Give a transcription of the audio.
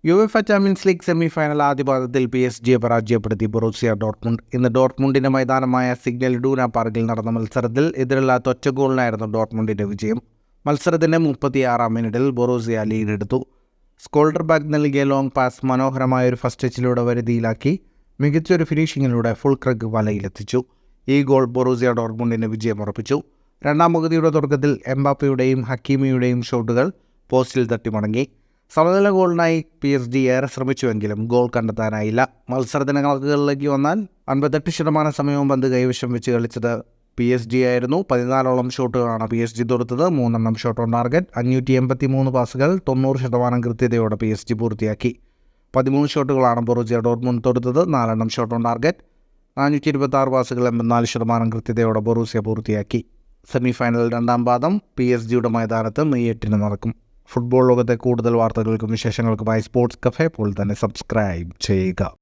UEFA champions league semifinal ആദ്യ പാദത്തിൽ PSG പരാജയപ്പെടുത്തി ബൊറൂസിയ ഡോർട്ട്മുണ്ട്. ഇന്ന് ഡോർട്ട്മുണ്ടിന്റെ മൈതാനമായ സിഗ്നൽ ഇഡൂന പാർക്കിൽ നടന്ന മത്സരത്തിൽ എതിരില്ലാത്ത ഒറ്റ ഗോളിനായിരുന്നു ഡോർട്ട്മുണ്ടിന്റെ വിജയം. മത്സരത്തിന്റെ 36-ാം മിനിറ്റിൽ ബൊറൂസിയ ലീഡെടുത്തു. സ്കോൾഡർ ബാക്ക് നൽകിയ ലോങ് പാസ് മനോഹരമായ ഒരു ഫസ്റ്റ് ടച്ചിലൂടെ വരുതിയിലാക്കി മികച്ചൊരു ഫിനിഷിങ്ങിലൂടെ ഫുൾക്രഗ് വലയിലെത്തിച്ചു. ഈ ഗോൾ ബൊറൂസിയ ഡോർട്ട്മുണ്ടിന് വിജയമുറപ്പിച്ചു. രണ്ടാം പകുതിയുടെ തുടക്കത്തിൽ എംബാപ്പയുടെയും ഹക്കീമിയുടെയും ഷോട്ടുകൾ പോസ്റ്റിൽ തട്ടി മടങ്ങി. സമനില ഗോളിനായി PSG ഏറെ ശ്രമിച്ചുവെങ്കിലും ഗോൾ കണ്ടെത്താനായില്ല. മത്സരത്തിന് കണക്കുകളിലേക്ക് വന്നാൽ 58% സമയവും പന്ത് കൈവശം വെച്ച് കളിച്ചത് PSG ആയിരുന്നു. 14ഓളം ഷോട്ടുകളാണ് PSG തൊടുത്തത്. 3 ഷോട്ട് ഓൺ ടാർഗറ്റ്. 583 പാസുകൾ 90% കൃത്യതയോടെ PSG പൂർത്തിയാക്കി. 13 ഷോട്ടുകളാണ് ബൊറൂസിയ ഡോർട്ട്മുണ്ട് തൊടുത്തത്. 4 ഷോട്ട് ഓൺ ടാർഗറ്റ്. 426 പാസുകൾ 84% കൃത്യതയോടെ ബൊറൂസിയ പൂർത്തിയാക്കി. സെമിഫൈനൽ രണ്ടാം പാദം PSG മൈതാനത്ത് മെയ് 8 നടക്കും. ഫുട്ബോൾ ലോകത്തെ കൂടുതൽ വാർത്തകൾക്കും വിശേഷങ്ങൾക്കുമായി സ്പോർട്സ് കഫേ ഇപ്പോൾ തന്നെ സബ്സ്ക്രൈബ് ചെയ്യുക.